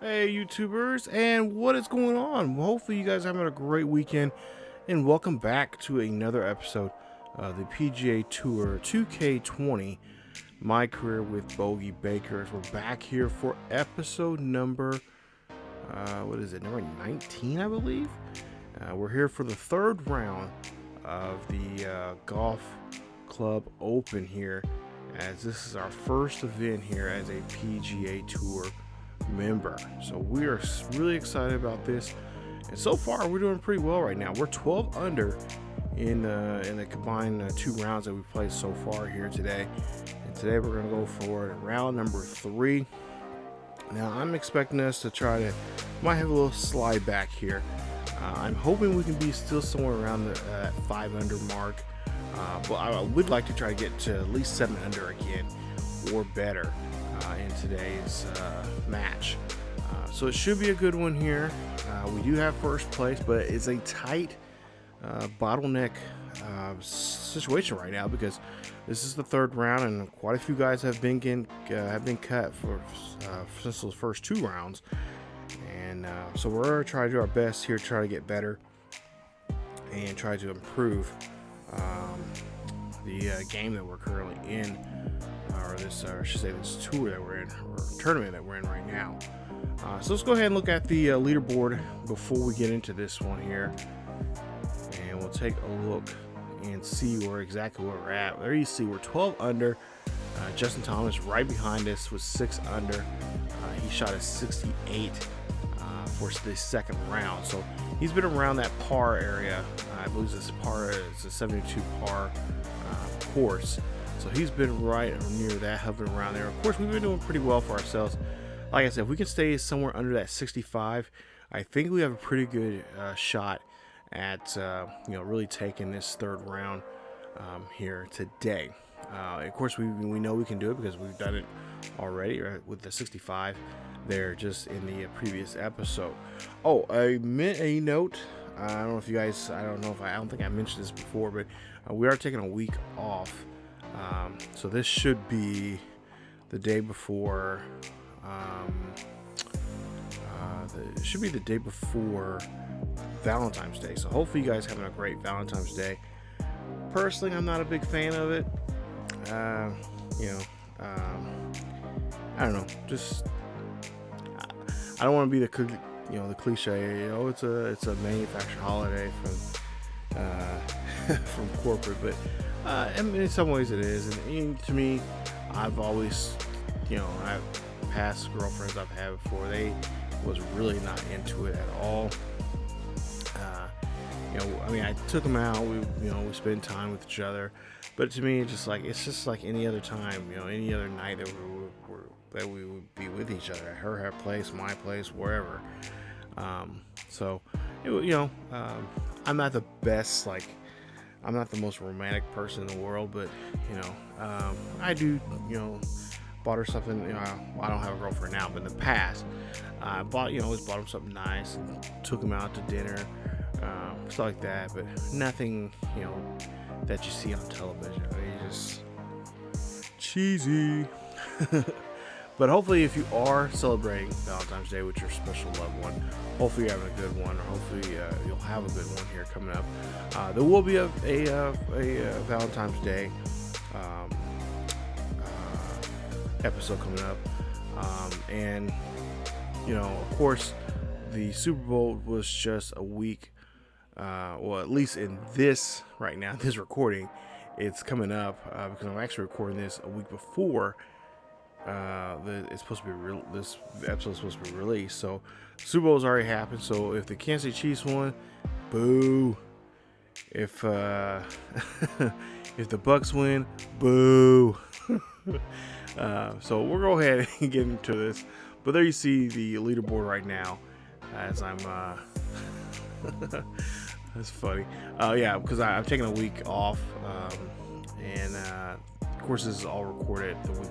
Hey YouTubers, and what is going on? Well, hopefully you guys are having a great weekend, and welcome back to another episode of the PGA Tour 2K20, My Career with Bogey Baker. We're back here for episode number, number 19, I believe. We're here for the third round of the Golf Club Open here, as this is our first event here as a PGA Tour member. So we are really excited about this, and so far we're doing pretty well right now. We're 12 under in the combined 2 rounds that we've played so far here today, and today we're going to go for round number 3. Now I'm expecting us to might have a little slide back here. I'm hoping we can be still somewhere around the 5 under mark, but I would like to try to get to at least 7 under again or better in today's match. So it should be a good one here. We do have first place, but it's a tight bottleneck situation right now because this is the third round, and quite a few guys have been cut for since those first 2 rounds. And so we're going to try to do our best here, try to get better and try to improve the game that we're currently in, or this tour that we're in, or tournament that we're in right now. So let's go ahead and look at the leaderboard before we get into this one here, and we'll take a look and see exactly where we're at. There you see we're 12 under. Justin Thomas right behind us was 6 under. He shot a 68 for the second round, so he's been around that par area. I believe this par is a 72 par course, so he's been right near that, hovering around there. Of course, we've been doing pretty well for ourselves. Like I said, if we can stay somewhere under that 65, I think we have a pretty good shot at really taking this third round here today. Of course, we know we can do it because we've done it already, right, with the 65 there just in the previous episode. Oh, a note. I don't know if you guys. I don't think I mentioned this before, but we are taking a week off. So this should be the day before. It should be the day before Valentine's Day. So hopefully you guys having a great Valentine's Day. Personally, I'm not a big fan of it. I don't know. Just I don't want to be the cliche. It's a manufactured holiday from corporate, but in some ways it is. And to me, I've always, past girlfriends I've had before, they was really not into it at all. I took them out. We spend time with each other, but to me, it's just like any other time. Any other night that we would be with each other at her place, my place, wherever. I'm not the best. I'm not the most romantic person in the world, but I do. Bought her something. I don't have a girlfriend now, but in the past, I always bought him something nice and took him out to dinner, stuff like that. But nothing, that you see on television. Just cheesy. But hopefully, if you are celebrating Valentine's Day with your special loved one, hopefully you're having a good one, or hopefully you'll have a good one here coming up. There will be a Valentine's Day episode coming up, and of course, the Super Bowl was just a week. Well, at least in this right now, this recording, it's coming up because I'm actually recording this a week before. It's supposed to be this episode is supposed to be released. So Super Bowl's already happened. So if the Kansas City Chiefs won, boo. If if the Bucks win, boo. So we'll go ahead and get into this. But there you see the leaderboard right now, as I'm that's funny. Because I'm taking a week off, and of course this is all recorded the week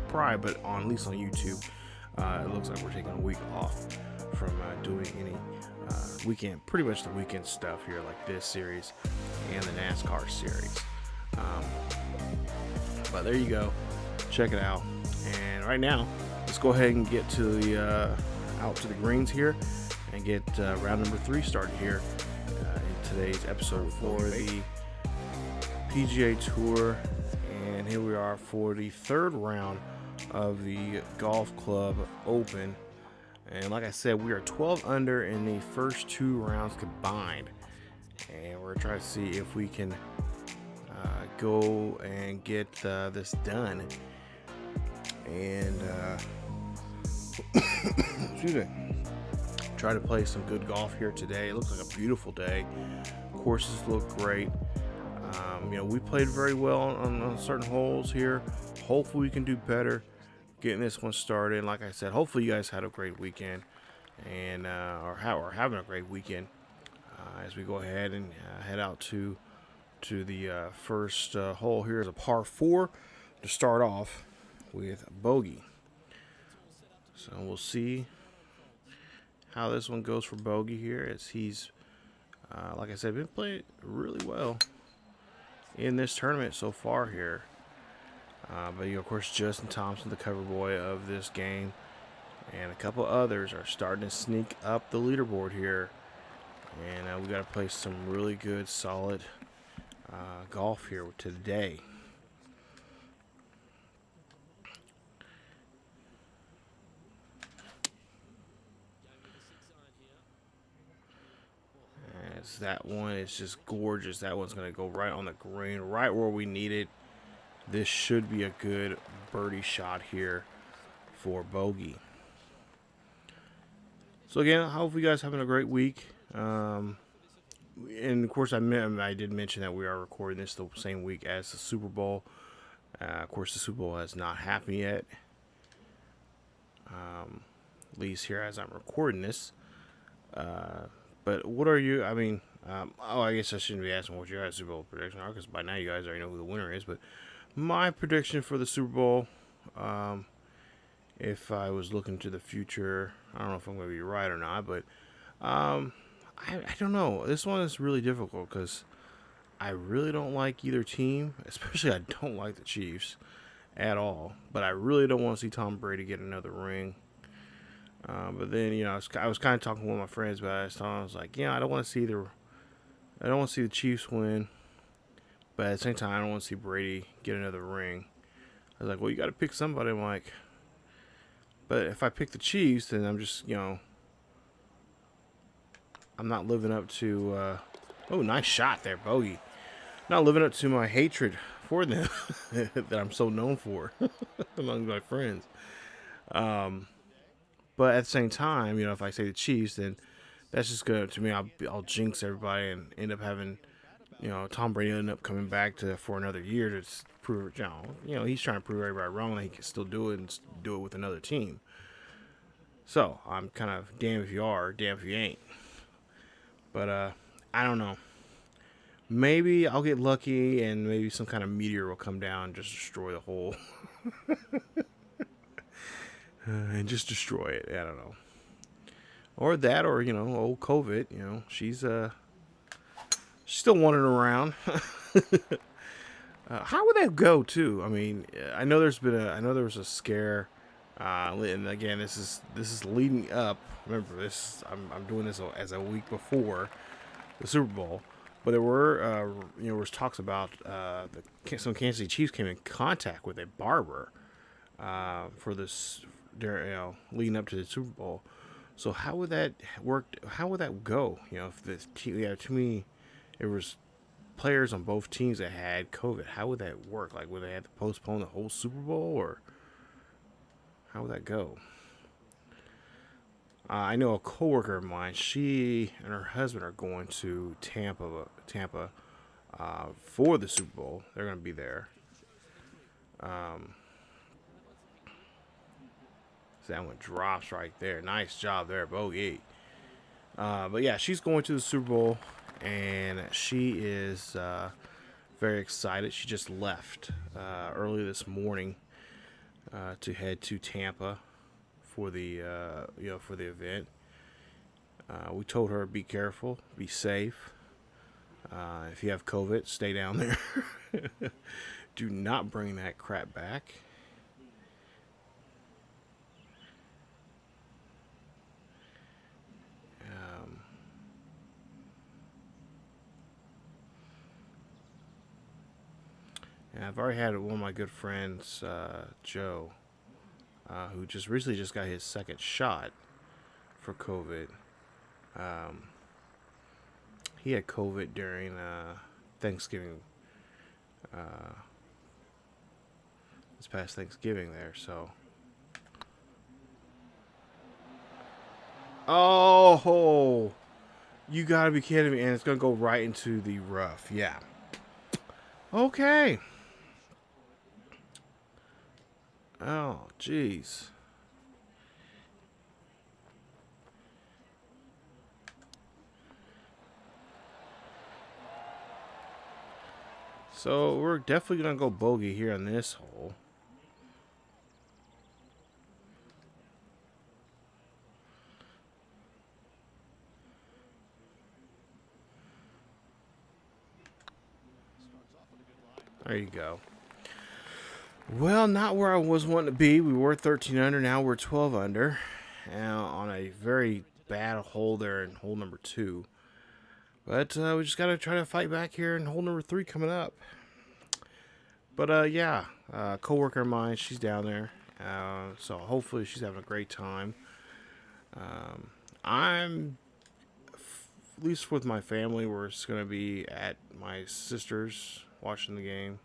prior, but at least on YouTube, it looks like we're taking a week off from doing any pretty much the weekend stuff here, like this series and the NASCAR series. But there you go, check it out. And right now, let's go ahead and get to the out to the greens here and get round number 3 started here in today's episode for the PGA Tour. And here we are for the 3rd round of the Golf Club Open. And like I said, we are 12 under in the first 2 rounds combined. And we're trying to see if we can go and get this done. And excuse me, try to play some good golf here today. It looks like a beautiful day. Courses look great. We played very well on certain holes here. Hopefully we can do better getting this one started. And like I said, hopefully you guys had a great weekend and are having a great weekend as we go ahead and head out to the first hole. Here is a par 4 to start off with Bogey. So we'll see how this one goes for Bogey here, as he's like I said, been playing really well in this tournament so far here. But of course, Justin Thompson, the cover boy of this game, and a couple others are starting to sneak up the leaderboard here. And we got to play some really good, solid golf here today. As that one is just gorgeous. That one's going to go right on the green, right where we need it. This should be a good birdie shot here for Bogey. So again, I hope you guys having a great week. And of course, I did mention that we are recording this the same week as the Super Bowl. Of course, the Super Bowl has not happened yet. At least here as I'm recording this. But what are you? I guess I shouldn't be asking what your guys' Super Bowl prediction are, because by now you guys already know who the winner is. But my prediction for the Super Bowl, if I was looking to the future, I don't know if I'm going to be right or not, but I don't know. This one is really difficult because I really don't like either team. Especially I don't like the Chiefs at all. But I really don't want to see Tom Brady get another ring. But then, I was kind of talking with my friends about it. I was like, I don't want to see the Chiefs win. But at the same time, I don't want to see Brady get another ring. I was like, well, you got to pick somebody. I'm like, but if I pick the Chiefs, then I'm just, I'm not living up to, oh, nice shot there, Bogey. Not living up to my hatred for them that I'm so known for among my friends. But at the same time, if I say the Chiefs, then that's just good to me. I'll jinx everybody and end up having, Tom Brady end up coming back for another year to prove, he's trying to prove everybody wrong that he can still do it and do it with another team. So I'm kind of damn if you are, damn if you ain't. But I don't know. Maybe I'll get lucky and maybe some kind of meteor will come down and just destroy the whole. And just destroy it. I don't know. Or that, or, old COVID, she's still wandering around. How would that go, too? I know there was a scare. And again, this is leading up. Remember, I'm doing this as a week before the Super Bowl. But there were, was talks about some Kansas City Chiefs came in contact with a barber for this, leading up to the Super Bowl. So how would that work? How would that go? If the team, to me, it was players on both teams that had COVID. How would that work? Like, would they have to postpone the whole Super Bowl, or how would that go? I know a coworker of mine. She and her husband are going to Tampa, for the Super Bowl. They're going to be there. So that one drops right there. Nice job there, Bogey. But yeah, she's going to the Super Bowl, and she is very excited. She just left early this morning to head to Tampa for the event. We told her, be careful, be safe. If you have COVID, stay down there. Do not bring that crap back. I've already had one of my good friends, Joe, who just recently just got his second shot for COVID. He had COVID during Thanksgiving, this past Thanksgiving there, so. Oh, you gotta be kidding me, and it's gonna go right into the rough, yeah. Okay. Oh, jeez. So we're definitely gonna go bogey here on this hole. There you go. Well, not where I was wanting to be. We were 13 under. Now we're 12 under. On a very bad hole there in hole number 2. But we just got to try to fight back here in hole number 3 coming up. But yeah, co-worker of mine, she's down there. So hopefully she's having a great time. I'm, at least with my family, we're just going to be at my sister's watching the game.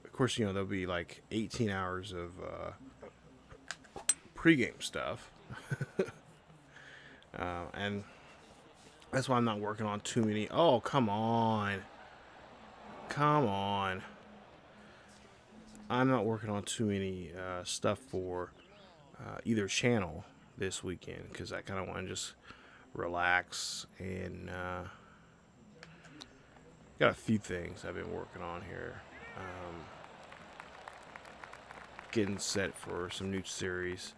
Of course, you know, there'll be like 18 hours of pregame stuff. And that's why I'm not working on too many. Oh, come on. Come on. I'm not working on too many stuff for either channel this weekend because I kind of want to just relax and got a few things I've been working on here. Getting set for some new series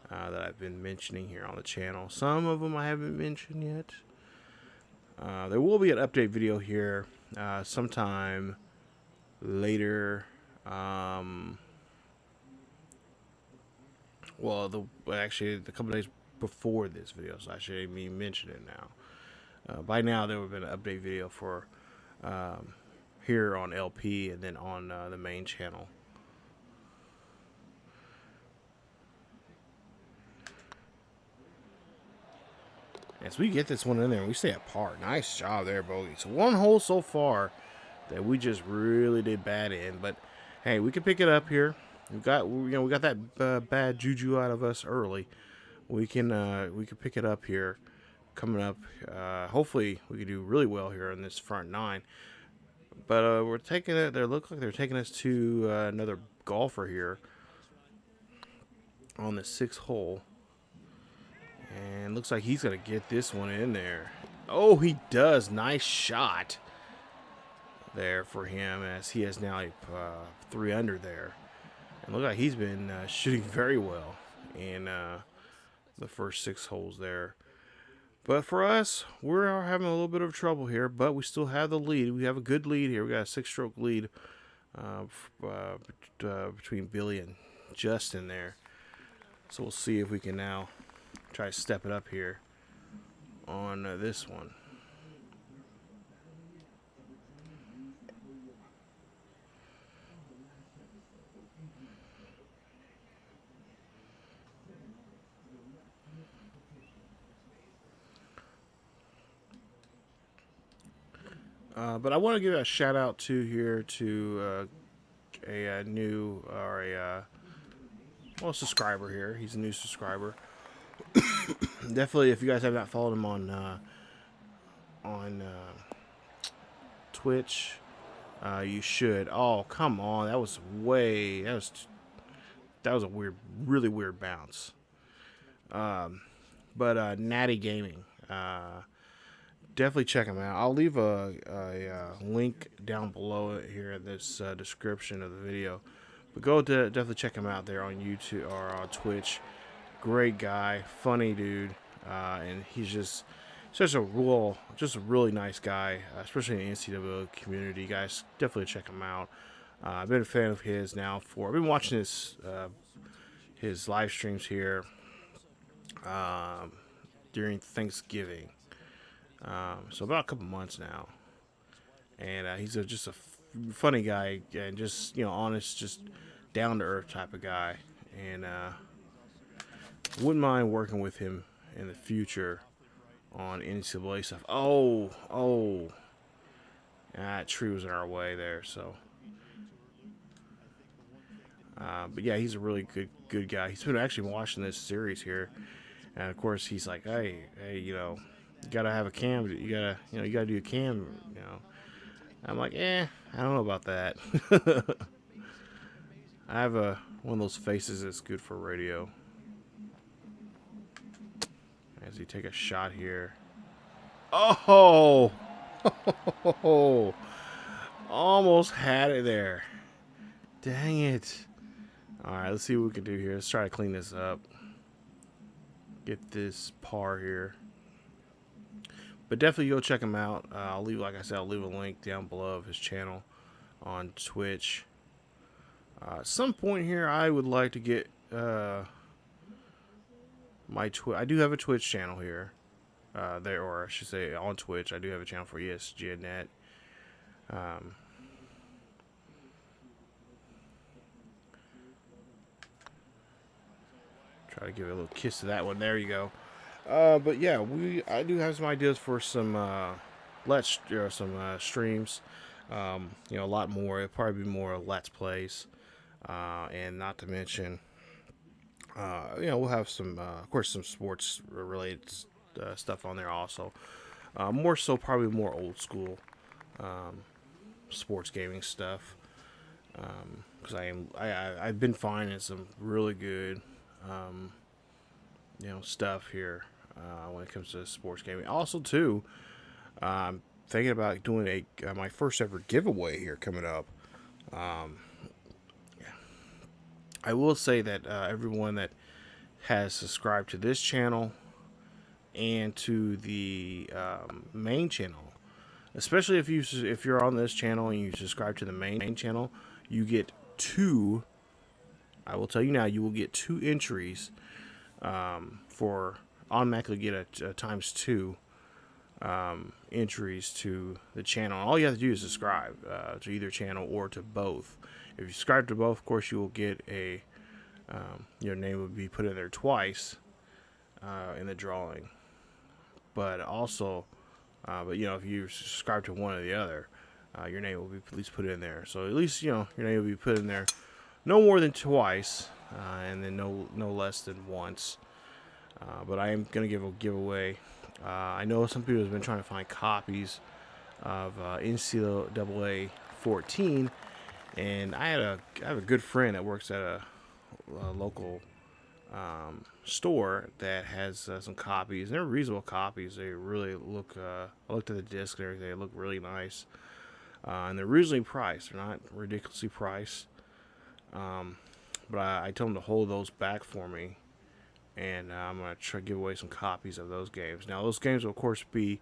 that I've been mentioning here on the channel. Some of them I haven't mentioned yet. There will be an update video here sometime later. Well, actually, the couple days before this video, so I should even mention it now. By now, there would have been an update video for here on LP and then on the main channel. As we get this one in there, and we stay apart. Nice job there, Bogey. So one hole so far that we just really did bad in, but hey, we can pick it up here. We got that bad juju out of us early. We can pick it up here coming up. Hopefully, we can do really well here in this front 9. But we're taking it. They look like they're taking us to another golfer here on the 6th hole. And looks like he's going to get this one in there. Oh, he does. Nice shot there for him as he has now 3 under there. And look like he's been shooting very well in the first 6 holes there. But for us, we're having a little bit of trouble here, but we still have the lead. We have a good lead here. We got a 6-stroke lead between Billy and Justin there. So we'll see if we can now try to step it up here on this one. But I want to give a shout out to here to a new or a subscriber here. He's a new subscriber. Definitely, if you guys have not followed him on Twitch, you should. Oh, come on, that was a really weird bounce. But Natty Gaming, definitely check him out. I'll leave a link down below here in this description of the video. But go to definitely check him out there on YouTube or on Twitch. Great guy, funny dude, and he's just such a really nice guy, especially in the NCAA community. Guys, definitely check him out. I've been a fan of his now I've been watching his live streams here during Thanksgiving, so about a couple months now. and he's just a funny guy and just honest, just down to earth type of guy, and wouldn't mind working with him in the future on NCAA stuff. Oh, that tree was in our way there, so. But yeah, he's a really good guy. He's been actually watching this series here, and of course he's like, hey, you gotta have a cam. You gotta do a cam. I'm like, I don't know about that. I have one of those faces that's good for radio. As he take a shot here. Oh, almost had it there. Dang it. All right, let's see what we can do here. Let's try to clean this up. Get this par here. But definitely go check him out. I'll leave a link down below of his channel on Twitch. At some point here, I would like to get my Twitch. I do have a Twitch channel here. Or I should say on Twitch, I do have a channel for ESGNet. Try to give it a little kiss to that one. There you go. But yeah, I do have some ideas for some streams. A lot more. It'll probably be more Let's Plays, and not to mention, we'll have some, of course, some sports related stuff on there also. More so, probably more old school sports gaming stuff. Because I've been finding some really good, stuff here when it comes to sports gaming. Also, too, I'm thinking about doing my first ever giveaway here coming up. I will say that everyone that has subscribed to this channel and to the main channel, especially if you're on this channel and you subscribe to the main channel, you get two. I will tell you now, you will get 2 entries for automatically get a ×2 entries to the channel. All you have to do is subscribe to either channel or to both. If you subscribe to both, of course, you will get your name will be put in there twice in the drawing. But also, if you subscribe to one or the other, your name will be at least put in there. So at least your name will be put in there no more than twice, and then no less than once. But I am gonna give a giveaway. I know some people have been trying to find copies of NCAA 14, and I have a good friend that works at a local store that has some copies. They're reasonable copies. They really look. I looked at the disc and everything. They look really nice, and they're reasonably priced. They're not ridiculously priced. But I told them to hold those back for me, and I'm gonna try to give away some copies of those games. Now, those games will, of course, be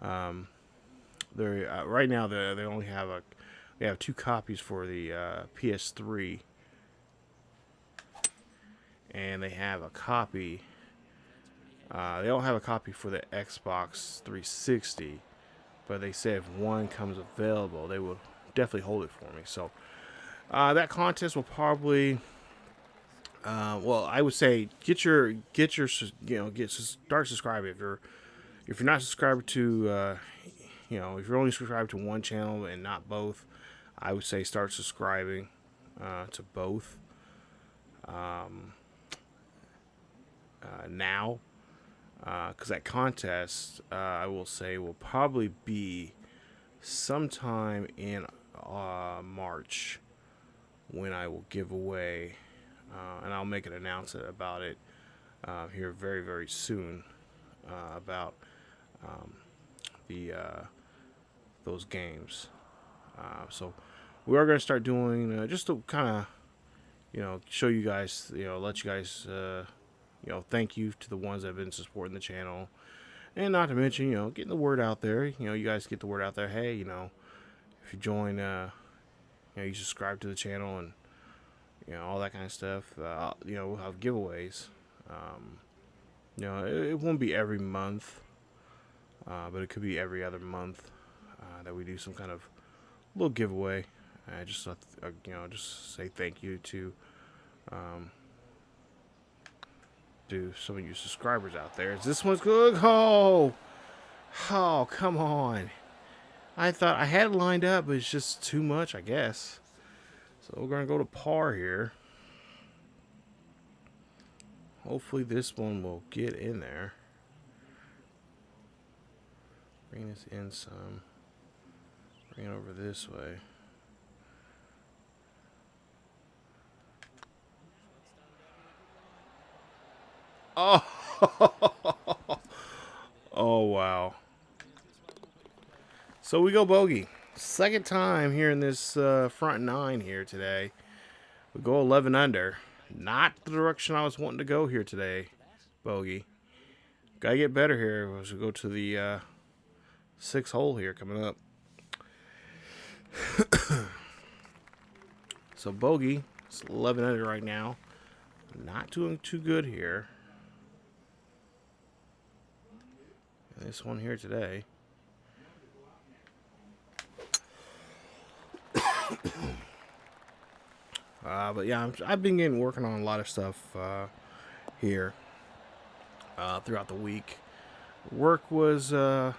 they're right now they only have they have 2 copies for the PS3, and they have a copy. They don't have a copy for the Xbox 360, but they say if one comes available, they will definitely hold it for me. So that contest will probably, I would say start subscribing if you're not subscribed to, if you're only subscribed to one channel and not both, I would say start subscribing to both now, because that contest, I will say, will probably be sometime in March when I will give away, and I'll make an announcement about it here very, very soon about those games. So we are going to start doing just to kind of show you guys, let you guys thank you to the ones that have been supporting the channel, and not to mention getting the word out there. You guys get the word out there. Hey, if you join, you subscribe to the channel and all that kind of stuff. We'll have giveaways. It won't be every month, but it could be every other month that we do some kind of little giveaway. Just just say thank you to some of you subscribers out there. This one's good. Oh, come on! I thought I had it lined up, but it's just too much, I guess. So we're gonna go to par here. Hopefully this one will get in there. Bring this in some. Bring it over this way. Oh, oh wow. So we go bogey. Second time here in this front nine here today. We go 11 under. Not the direction I was wanting to go here today, bogey. Gotta get better here as we go to the 6th hole here coming up. So bogey, it's 11 under right now. Not doing too good here. This one here today. But yeah, I've been working on a lot of stuff here throughout the week. Work was, I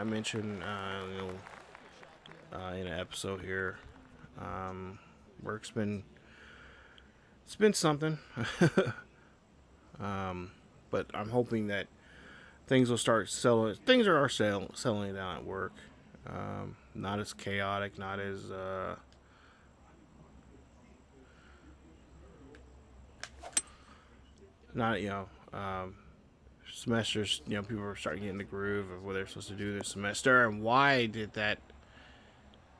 mentioned, in an episode here. Work's been something. But I'm hoping that things will start selling. Things are selling down at work. Not as chaotic, not as semesters. People are starting to get in the groove of what they're supposed to do this semester, and why did that?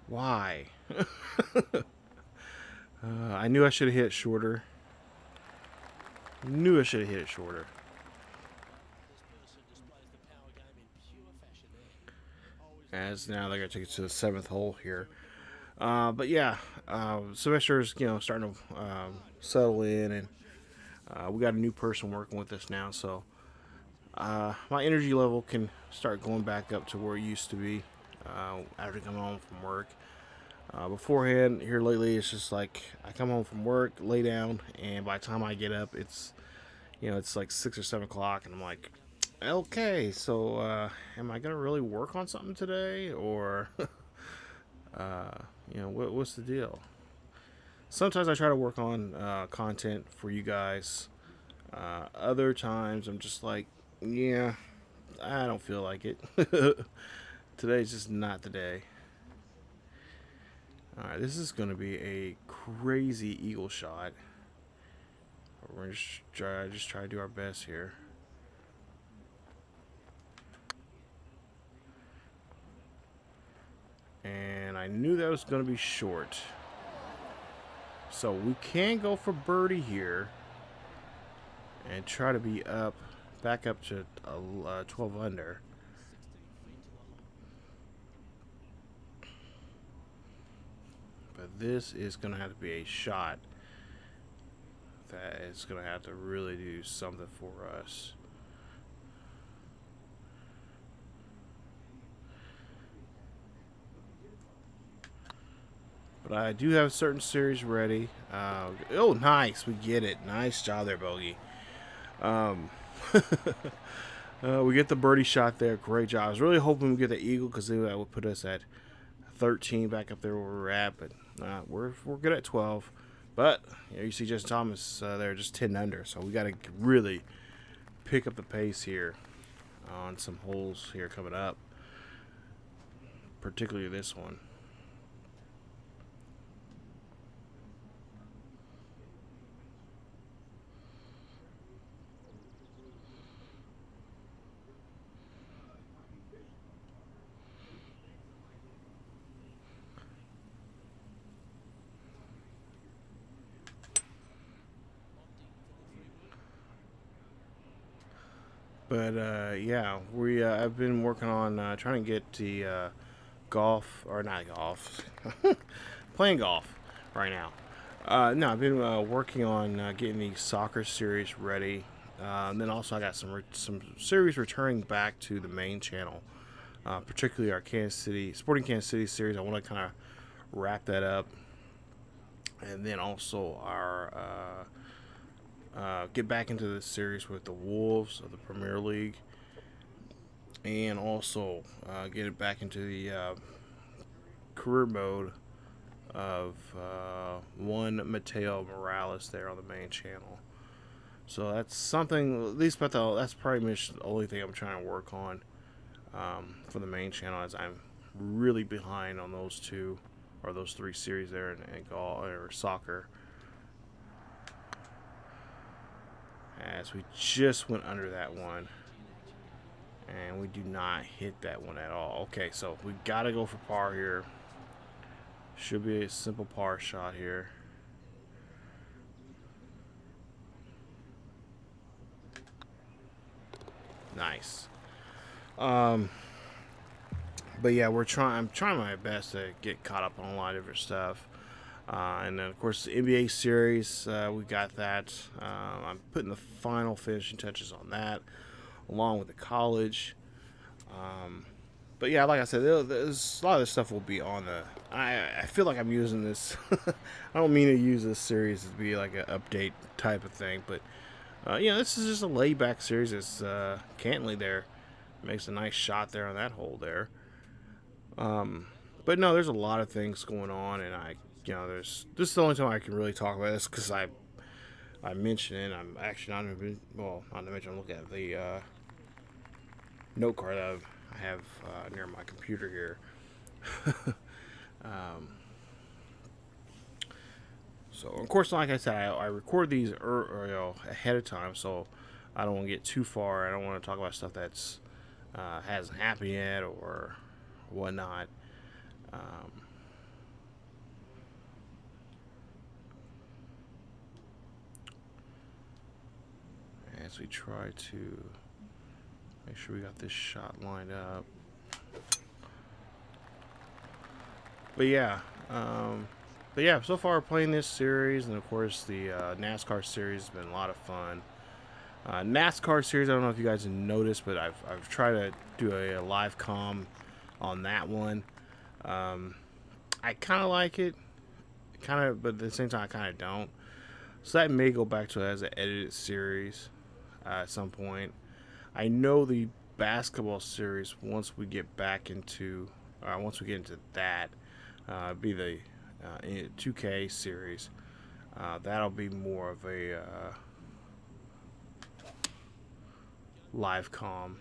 Why? I knew I should have hit it shorter. As now they're gonna take it to the 7th hole here. But yeah, semester's starting to settle in, and we got a new person working with us now, so my energy level can start going back up to where it used to be after coming home from work. Beforehand, here lately, it's just like I come home from work, lay down, and by the time I get up, it's it's like 6 or 7 o'clock, and I'm like, okay, so am I gonna really work on something today, or what's the deal? Sometimes I try to work on content for you guys. Other times I'm just like, yeah, I don't feel like it. Today's just not the day. Alright, this is going to be a crazy eagle shot. We're going to just try to do our best here. And I knew that was going to be short. So we can go for birdie here and try to be back up to 12 under. But this is going to have to be a shot that is going to have to really do something for us. But I do have a certain series ready. Oh, nice. We get it. Nice job there, Bogey. We get the birdie shot there. Great job. I was really hoping we get the eagle because that would put us at 13 back up there where we're at. But we're good at 12. But you see Justin Thomas there just 10 under. So we got to really pick up the pace here on some holes here coming up. Particularly this one. But yeah, I've been working on trying to get the playing golf right now. No, I've been working on getting the soccer series ready. And then also I got some series returning back to the main channel particularly our Sporting Kansas City series. I want to kind of wrap that up, and then also our get back into the series with the Wolves of the Premier League, and also get it back into the career mode of one Mateo Morales there on the main channel. So that's something, at least, but that's pretty much the only thing I'm trying to work on for the main channel, as I'm really behind on those two or those three series there in golf or soccer. As we just went under that one, and we do not hit that one at all. Okay, so we got to go for par here. Should be a simple par shot here. Nice. But yeah, I'm trying my best to get caught up on a lot of different stuff. And then, of course, the NBA series, we got that. I'm putting the final finishing touches on that, along with the college. But yeah, like I said, there's a lot of this stuff will be on the. I feel like I'm using this. I don't mean to use this series to be like an update type of thing, but this is just a layback series. It's Cantley there makes a nice shot there on that hole there. But no, there's a lot of things going on, and this is the only time I can really talk about this because I mentioned it. I'm actually not to mention. I'm looking at the note card that I have near my computer here. So of course, like I said, I record these ahead of time, so I don't want to get too far. I don't want to talk about stuff that's hasn't happened yet or whatnot. As we try to make sure we got this shot lined up. But yeah, so far playing this series, and of course the NASCAR series has been a lot of fun. NASCAR series, I don't know if you guys have noticed, but I've tried to do a live comm on that one. I kind of like it, but at the same time I kind of don't. So that may go back to it as an edited series at some point. I know the basketball series, once we get into that, be the 2K series. That'll be more of a live comm,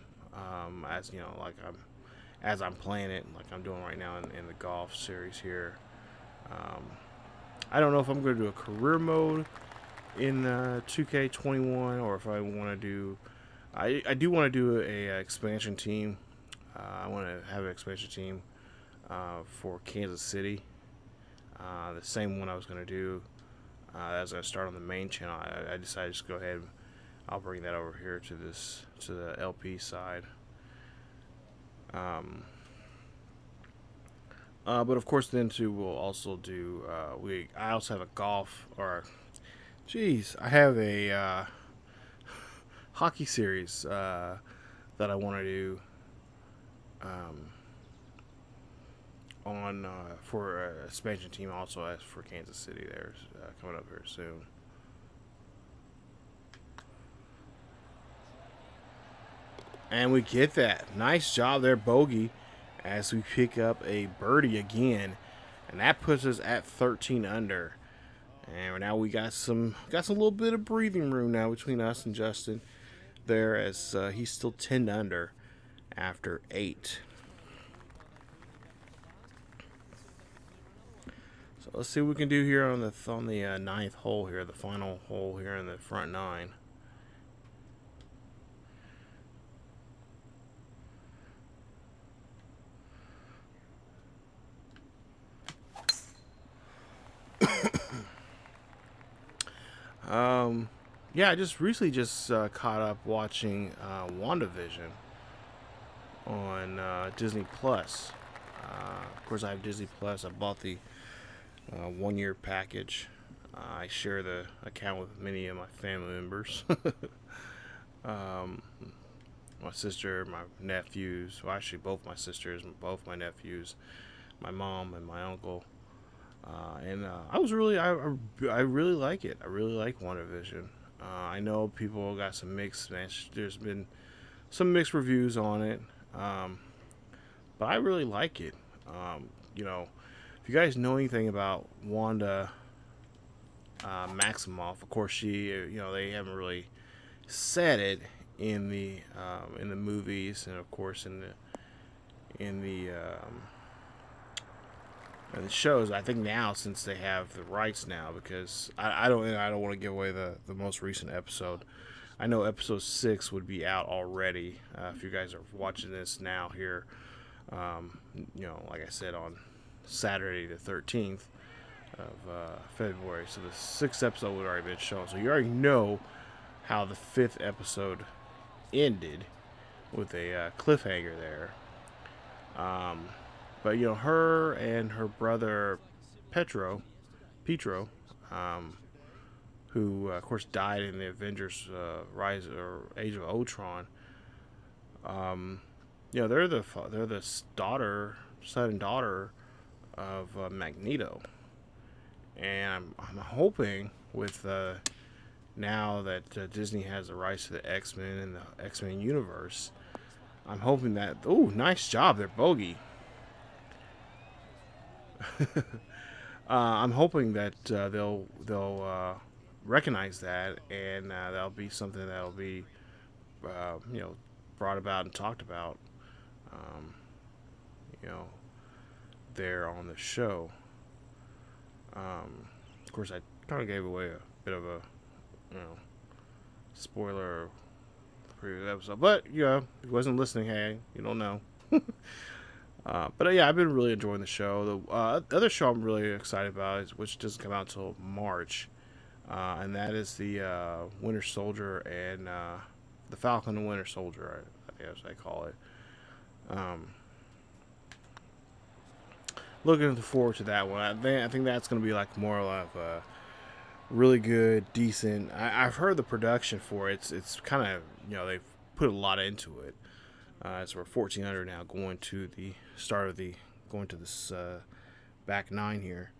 as I'm playing it, like I'm doing right now in the golf series here. I don't know if I'm going to do a career mode in 2K21 or if I want to do. I do want to do a expansion team. I want to have an expansion team for Kansas City. The same one I was going to do. I was going to start on the main channel. I decided to just go ahead. I'll bring that over here to the LP side. But of course, then too, we'll also do. I also have a golf I have a hockey series that I want to do on for a expansion team also as for Kansas City. There's coming up here soon. And we get that. Nice job there, Bogey, as we pick up a birdie again. And that puts us at 13 under. And now we got some little bit of breathing room now between us and Justin there, as he's still 10 under after 8. So let's see what we can do here on the ninth hole here, the final hole here in the front 9. Yeah, I just recently caught up watching WandaVision on Disney Plus. Of course, I have Disney Plus. I bought the 1-year package. I share the account with many of my family members. my sister, my nephews. Well, actually, both my sisters, both my nephews, my mom, and my uncle. I was really, I really like it. I really like WandaVision. I know people got some mixed. There's been some mixed reviews on it, um, but I really like it. You know, if you guys know anything about Wanda Maximoff, of course they haven't really said it in the movies, and of course in the um, and the shows. I think now, since they have the rights now, because I don't want to give away the most recent episode. I know episode 6 would be out already if you guys are watching this now here. Like I said, on Saturday the 13th of February. So the 6th episode would already been shown. So you already know how the 5th episode ended with a cliffhanger there. But her and her brother Petro, who of course died in the Avengers Rise or Age of Ultron. They're the son and daughter of Magneto, and I'm hoping with now that Disney has the rights to the X-Men and the X-Men universe, I'm hoping that nice job there, Bogey. I'm hoping that they'll recognize that, and that'll be something that'll be brought about and talked about um, you know there on the show. Of course, I kind of gave away a bit of a spoiler of the previous episode, but if you wasn't listening, hey, you don't know. But yeah, I've been really enjoying the show. The other show I'm really excited about which doesn't come out until March, and that is the Winter Soldier and the Falcon and Winter Soldier, I guess they call it. Looking forward to that one. I think that's going to be like more like a really good, decent. I've heard the production for it. It's kind of they've put a lot into it. So we're 1400 now, going to the start of going to this back 9 here.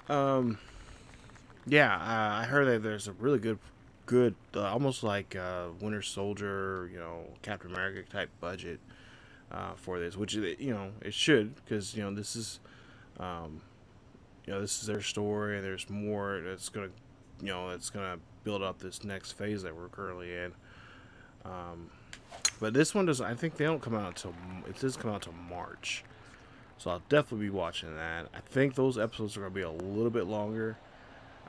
I heard that there's a really good, almost like Winter Soldier, Captain America type budget for this, which it should, because this is this is their story, and there's more that's gonna build up this next phase that we're currently in. But this one doesn't. I think they don't come out until it does come out until March, so I'll definitely be watching that. I think those episodes are gonna be a little bit longer.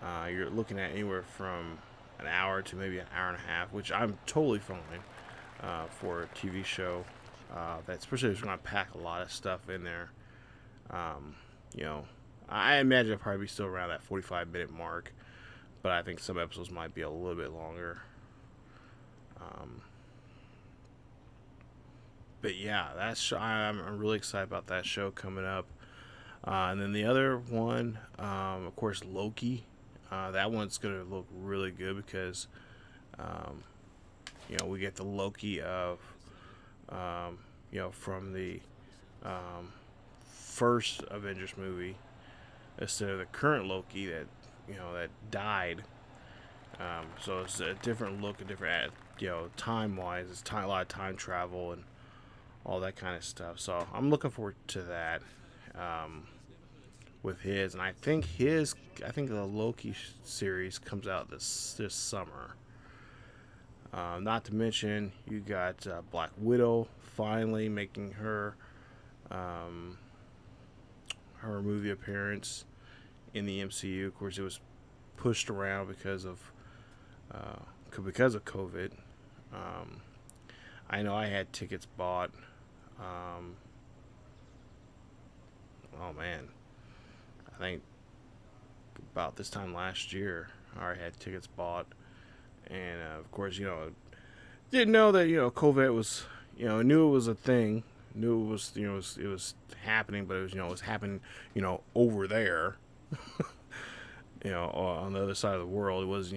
You're looking at anywhere from an hour to maybe an hour and a half, which I'm totally fine for a TV show. That especially if it's gonna pack a lot of stuff in there. I imagine it'll probably be still around that 45-minute mark, but I think some episodes might be a little bit longer. But yeah, I'm really excited about that show coming up. And then the other one, of course, Loki. That one's gonna look really good because, we get the Loki of, from the first Avengers movie instead of the current Loki that died. So it's a different look, a different, time wise. It's a lot of time travel and all that kind of stuff. So I'm looking forward to that with his, and I think the Loki series comes out this summer. Not to mention you got Black Widow finally making her movie appearance in the MCU. Of course, it was pushed around because of COVID. I know I had tickets bought. I think about this time last year, I already had tickets bought, and of course, didn't know that COVID was, knew it was a thing, knew it was, it was happening, but it was, it was happening, over there, on the other side of the world. It was,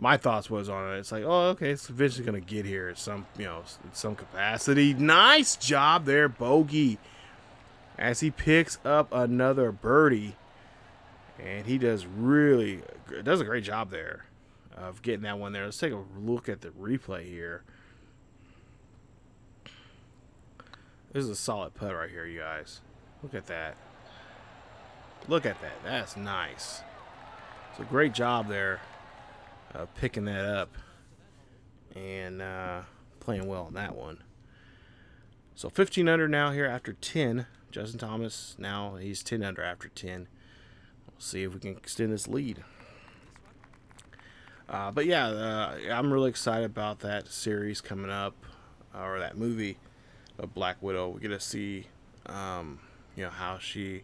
my thoughts was on it. It's like, oh, okay, it's eventually gonna get here at some, in some capacity. Nice job there, Bogey, as he picks up another birdie, and he does a great job there of getting that one there. Let's take a look at the replay here. This is a solid putt right here, you guys. Look at that. Look at that. That's nice. It's a great job there picking that up and playing well on that one. So 15 under now here after 10. Justin Thomas, now he's 10 under after 10. We'll see if we can extend this lead. But yeah, I'm really excited about that series coming up, or that movie of Black Widow. We get to see, how she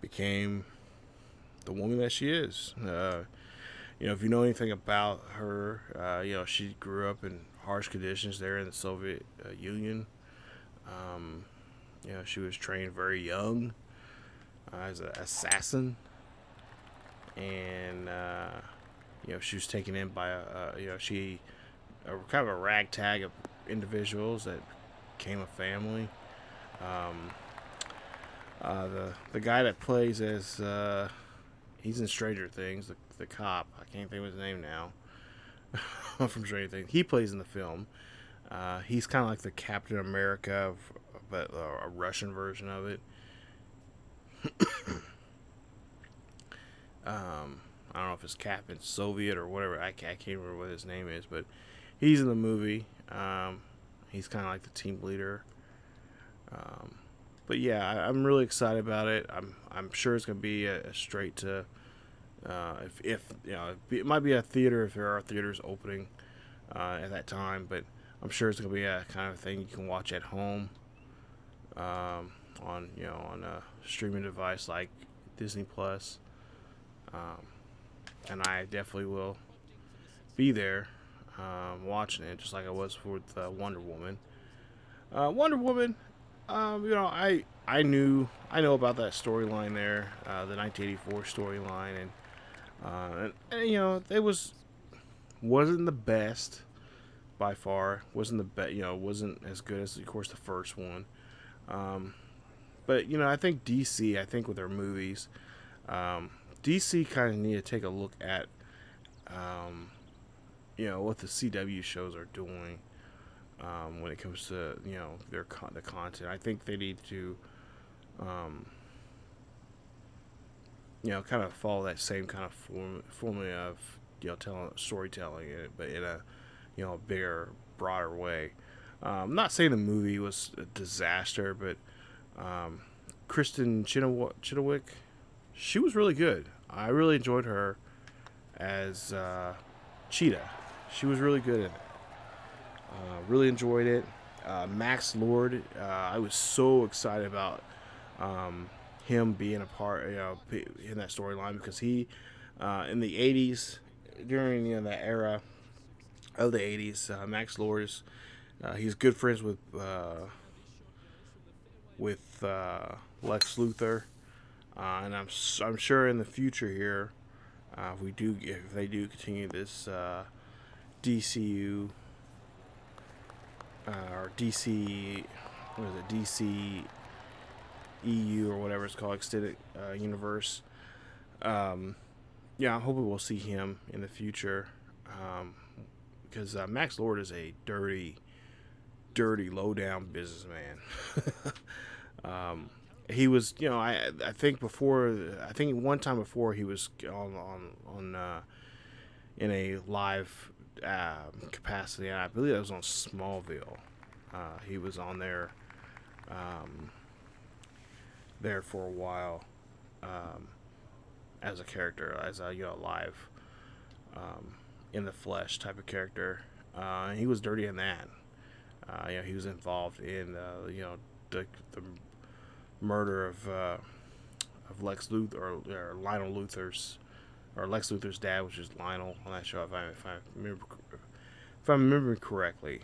became the woman that she is. If you know anything about her, she grew up in harsh conditions there in the Soviet Union. She was trained very young as an assassin, and she was taken in by a kind of a ragtag of individuals that became a family. The guy that plays as he's in Stranger Things, the cop. I can't think of his name now. From Stranger Things, he plays in the film. He's kind of like the Captain America, but a Russian version of it. I don't know if it's Captain Soviet or whatever. I can't remember what his name is, but he's in the movie. He's kind of like the team leader. But yeah, I'm really excited about it. I'm sure it's gonna be a straight to. It might be a theater if there are theaters opening at that time, but I'm sure it's gonna be a kind of thing you can watch at home on a streaming device like Disney Plus. And I definitely will be there watching it, just like I was with Wonder Woman. Wonder Woman, I know about that storyline there, the 1984 storyline, and it wasn't the best by far. Wasn't the best, wasn't as good as, of course, the first one. But I think DC, with their movies, DC kind of need to take a look at, what the CW shows are doing when it comes to the content. I think they need to, kind of follow that same kind of formula of storytelling, but in a bigger, broader way. I'm not saying the movie was a disaster, but Kristen Chenoweth, she was really good. I really enjoyed her as Cheetah. She was really good in it. Really enjoyed it. Max Lord, I was so excited about him being a part, in that storyline, because he, in the 80s, during that era of the 80s, Max Lord is, he's good friends with Lex Luthor. And I'm sure in the future here, if they do continue this DCU or DC, what is it, DC EU or whatever it's called, extended universe. I'm hoping we'll see him in the future, because Max Lord is a dirty, low down businessman. He was, I think one time before he was on in a live capacity, and I believe that was on Smallville. He was on there for a while as a character, as a live in the flesh type of character. He was dirty in that. He was involved in the murder of Lex Luthor, or Lionel Luthor's, or Lex Luthor's dad, which is Lionel on that show, if I remember correctly.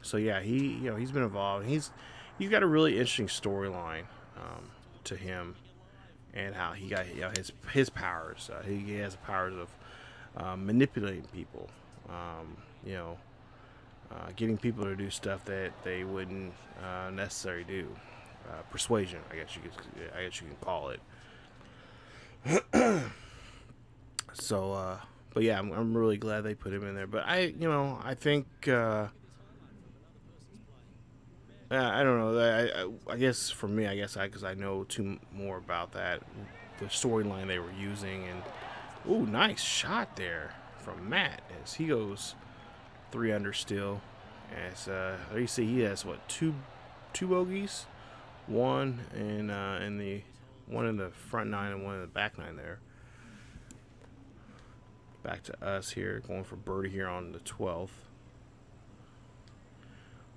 So yeah, he's been involved. He's got a really interesting storyline to him, and how he got his powers. He has the powers of manipulating people. You know, getting people to do stuff that they wouldn't necessarily do. Persuasion, I guess you can call it. So, but yeah, I'm really glad they put him in there. But I think I don't know. I guess for me, because I know more about that, the storyline they were using, and ooh, nice shot there from Matt as he goes 3 under still. As you see, he has two bogeys, one in the one in the front 9 and one in the back 9 there. Back to us here, going for birdie here on the 12th.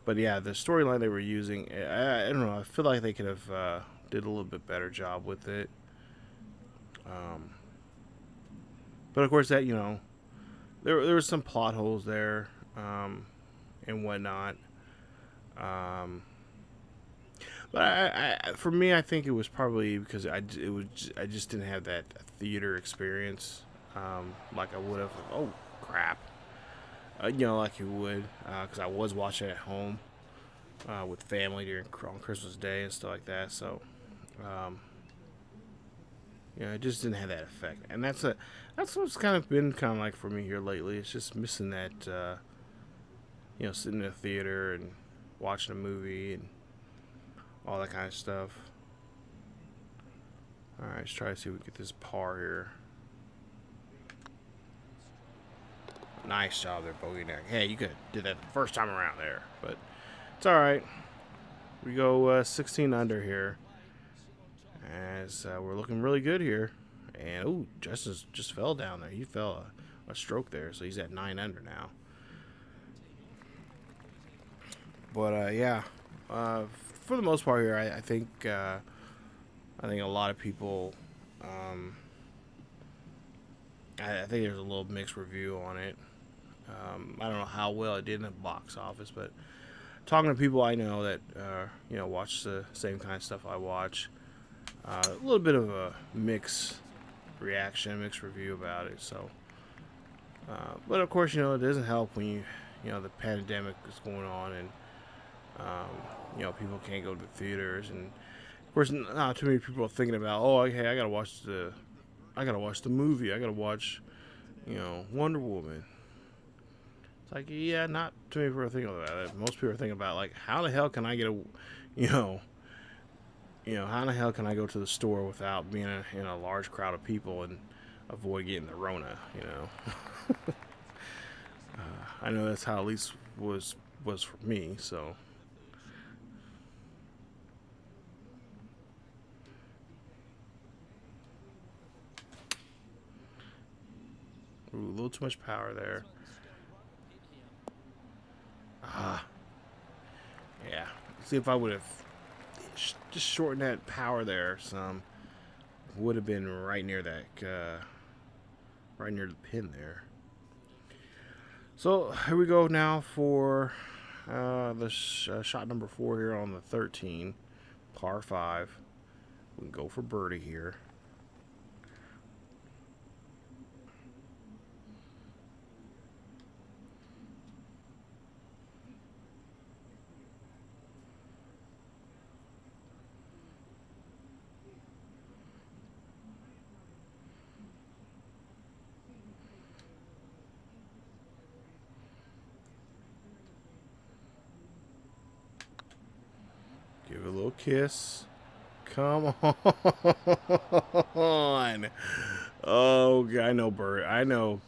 But yeah, the storyline they were using, I don't know. I feel like they could have did a little bit better job with it. But of course, that there were some plot holes there and whatnot. But for me, I think it was probably because I just didn't have that theater experience like I would have. Oh crap! Like you would, because I was watching at home with family on Christmas Day and stuff like that. So, it just didn't have that effect, and that's what's kind of been like for me here lately. It's just missing that, sitting in a theater and watching a movie and all that kind of stuff. All right, let's try to see if we get this par here. Nice job there, Bogey Baker. Hey, you could have did that the first time around there, but it's all right. We go 16 under here, as we're looking really good here. And ooh, Justin just fell down there. He fell a stroke there, so he's at 9 under now. But yeah, for the most part here, I think a lot of people. I think there's a little mixed review on it. I don't know how well it did in the box office, but talking to people I know that watch the same kind of stuff I watch, a little bit of a mixed reaction, mixed review about it. So, but of course, it doesn't help when the pandemic is going on and people can't go to the theaters, and of course, not too many people are thinking about, oh, okay, I gotta watch the movie, I gotta watch Wonder Woman. It's like, yeah, not too many people are thinking about it. Most people are thinking about, like, how the hell can I get how the hell can I go to the store without being in a large crowd of people and avoid getting the Rona, I know that's how at least was for me, so. Ooh, a little too much power there. Yeah. See, if I would have just shortened that power there some, would have been right near that, right near the pin there. So here we go now for the shot number 4 here on the 13, par 5. We can go for birdie here. Give it a little kiss. Come on. Oh, I know, Bert. I know.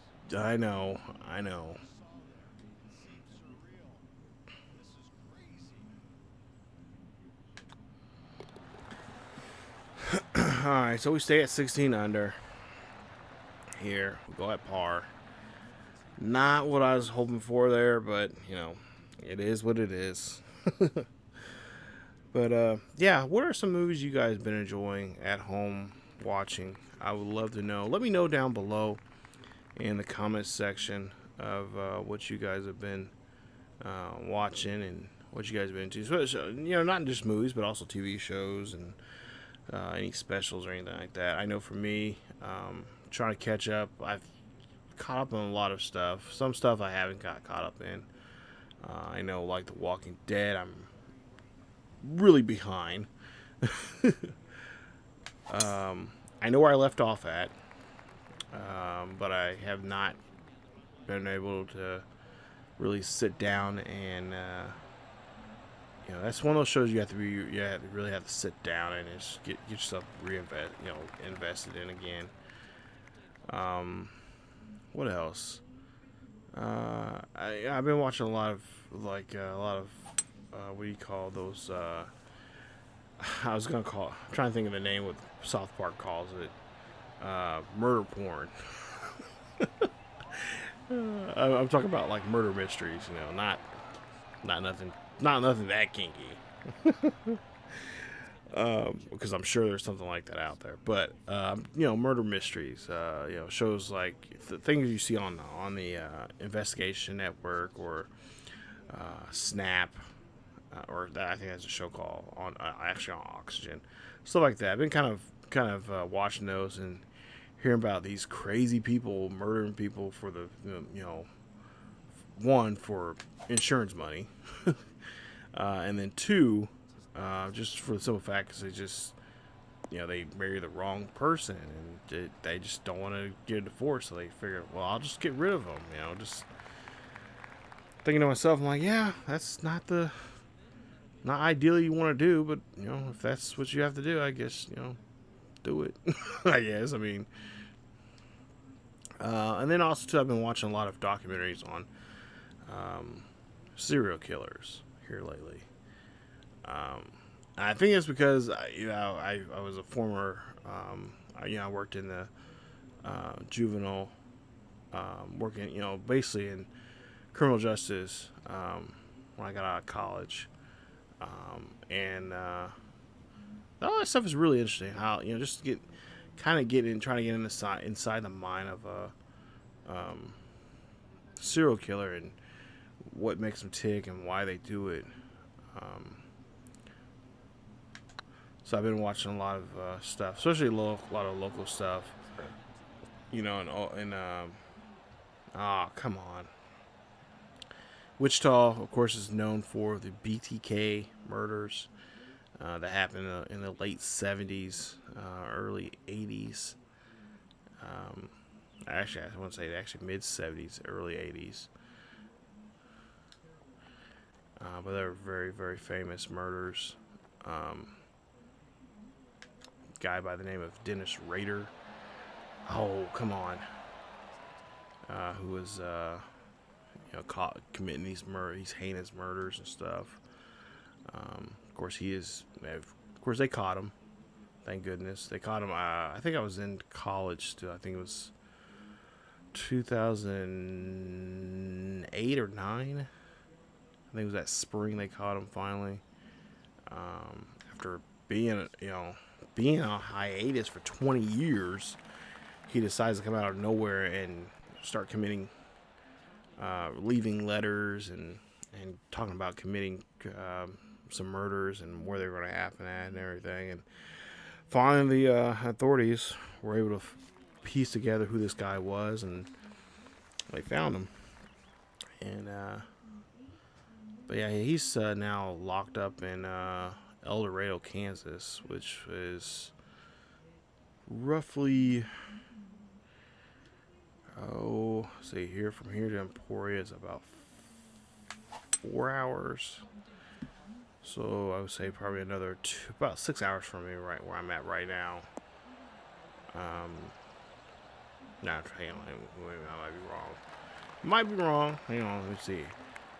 Alright, so we stay at 16 under. Here, we go at par. Not what I was hoping for there, but, it is what it is. But, yeah, what are some movies you guys been enjoying at home watching? I would love to know. Let me know down below in the comments section of what you guys have been watching and what you guys have been into. So, not just movies, but also TV shows and any specials or anything like that. I know for me, trying to catch up, I've caught up on a lot of stuff. Some stuff I haven't got caught up in. I know, like The Walking Dead, I'm really behind. I know where I left off at, but I have not been able to really sit down and that's one of those shows you really have to sit down and just get yourself invested in again. What else? I've been watching a lot of what do you call those? I'm trying to think of the name what South Park calls it. Murder porn. I'm talking about like murder mysteries, not nothing that kinky. Because I'm sure there's something like that out there. But murder mysteries. Shows like the things you see on the Investigation Network or Snap, or I think that's a show called on actually on Oxygen, stuff like that. I've been kind of watching those and hearing about these crazy people murdering people for the one, for insurance money, and then two, just for the simple fact because they just they marry the wrong person and they just don't want to get a divorce, so they figure, well, I'll just get rid of them. Just thinking to myself, I'm like, yeah, that's not ideally you want to do, but if that's what you have to do, I guess do it. I guess. I mean, and then also too, I've been watching a lot of documentaries on serial killers here lately. I think it's because I was a former I worked in the juvenile, working basically in criminal justice when I got out of college, and all that stuff is really interesting. How just trying to get inside the mind of a serial killer and what makes them tick and why they do it. So I've been watching a lot of stuff, especially a lot of local stuff. Come on. Wichita, of course, is known for the BTK murders that happened in the late 70s, early 80s. Actually, I want to say mid 70s, early 80s. But they were very, very famous murders. Guy by the name of Dennis Rader. Oh, come on. Who was caught committing these heinous murders and stuff. Of course, they caught him. Thank goodness they caught him. I think I was in college still. I think it was 2008 or 9. I think it was that spring they caught him finally. After being on hiatus for 20 years, he decides to come out of nowhere and start committing, leaving letters and talking about committing some murders and where they were going to happen at and everything. And finally, the authorities were able to piece together who this guy was, and they found him. And but yeah, he's now locked up in El Dorado, Kansas, which is roughly from here to Emporia is about 4 hours. So I would say probably about 6 hours from me, right where I'm at right now. Hang on, I might be wrong. Hang on, let me see.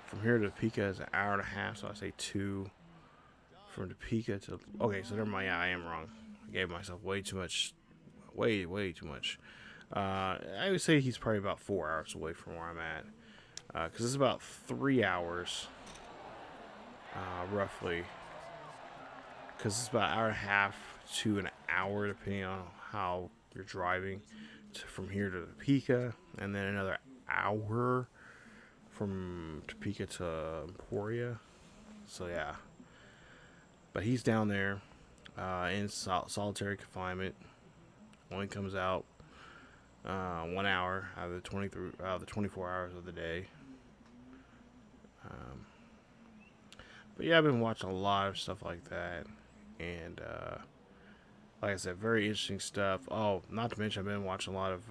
From here to Topeka is an hour and a half, so I say 2. From Topeka to so never mind. Yeah, I am wrong. I gave myself way too much. Way too much. I would say he's probably about 4 hours away from where I'm at, because it's about 3 hours, roughly. Because it's about an hour and a half to an hour, depending on how you're driving from here to Topeka, and then another hour from Topeka to Emporia. So yeah, but he's down there. in solitary confinement. Only comes out 1 hour out of the 24 hours of the day. But yeah, I've been watching a lot of stuff like that, and like I said, very interesting stuff. Oh, not to mention, I've been watching a lot of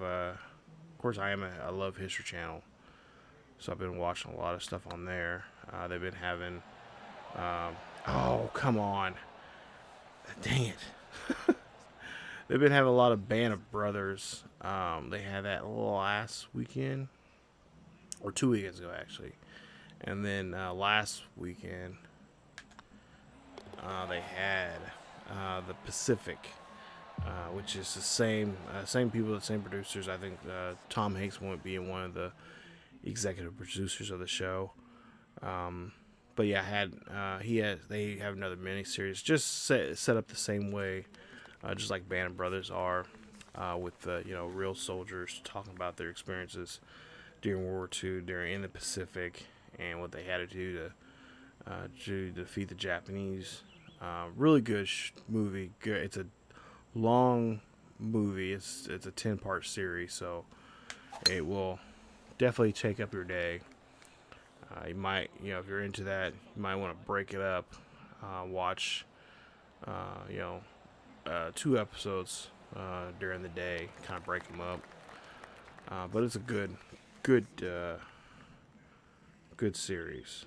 course, I love History Channel, so I've been watching a lot of stuff on there. They've been having, oh come on, dang it, they've been having a lot of Band of Brothers. They had that last weekend, or 2 weekends ago actually, and then last weekend they had the Pacific. Which is the same people, the same producers. I think Tom Hanks won't be in one of the executive producers of the show. But yeah, they have another miniseries just set up the same way, just like Band of Brothers are, with real soldiers talking about their experiences during World War II, in the Pacific, and what they had to do to defeat the Japanese. Really good movie. Good. It's a long movie. It's a 10-part series, so it will definitely take up your day. You might, if you're into that, you might want to break it up. Watch, 2 episodes during the day. Kind of break them up. But it's a good series.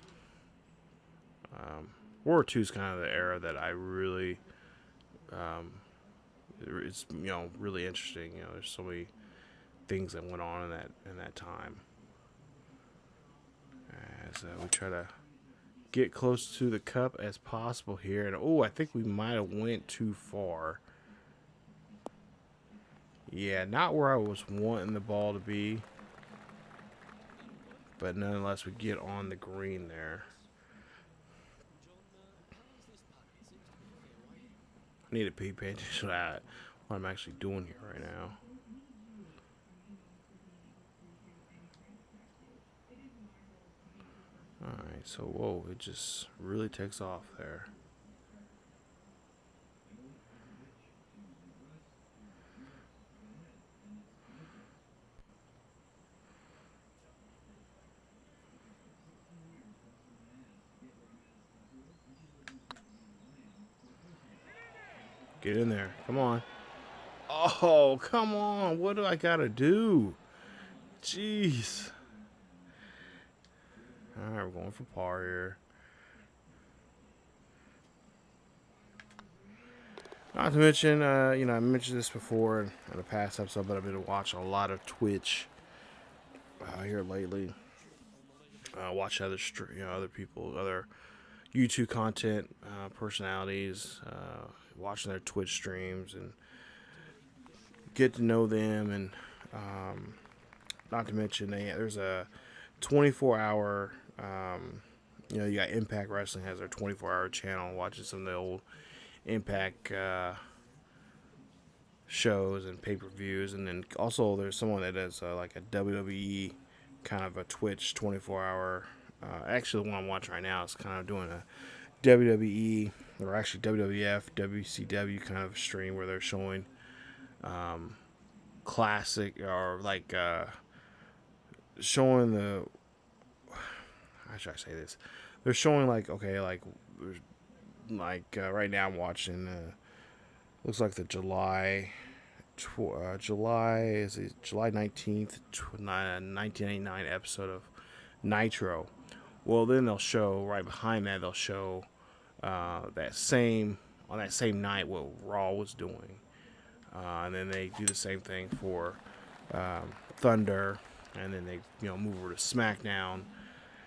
World War II is kind of the era that I really, it's really interesting. There's so many things that went on in that time. As we try to get close to the cup as possible here, and I think we might have went too far. Yeah, not where I was wanting the ball to be, but nonetheless, we get on the green there. I need to pay attention to what I'm actually doing here right now. Alright, so whoa, it just really takes off there. Get in there. Come on. Oh, come on. What do I gotta do? Jeez. Alright, we're going for par here. Not to mention, I mentioned this before in a past episode, but I've been watching a lot of Twitch here lately. Watch other people, other YouTube content personalities, watching their Twitch streams and get to know them. And not to mention, there's a 24-hour. You got Impact Wrestling has their 24-hour channel, watching some of the old Impact shows and pay-per-views, and then also there's someone that does like a WWE kind of a Twitch 24-hour. Actually, the one I'm watching right now is kind of doing a WWE, or actually WWF, WCW kind of stream where they're showing classic, or like showing the, how should I say this? They're showing like right now I'm watching looks like the July 19th 1989 episode of Nitro. Well, then they'll show right behind that, they'll show on that same night what Raw was doing, and then they do the same thing for Thunder, and then they move over to SmackDown,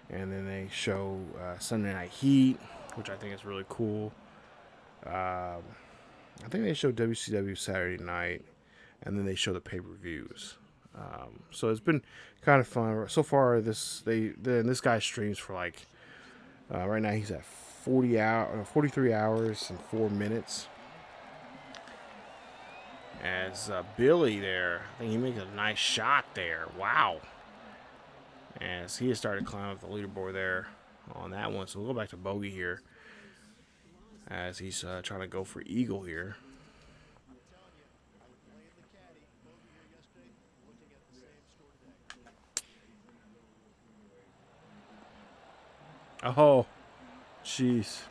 and then they show Sunday Night Heat, which I think is really cool. I think they show WCW Saturday night, and then they show the pay-per-views. So it's been kind of fun so far. This guy streams for like right now he's at 43 hours and 4 minutes. As Billy there, I think he makes a nice shot there. Wow. As he has started climbing up the leaderboard there on that one. So we'll go back to Bogey here. as he's trying to go for eagle here. Oh, jeez.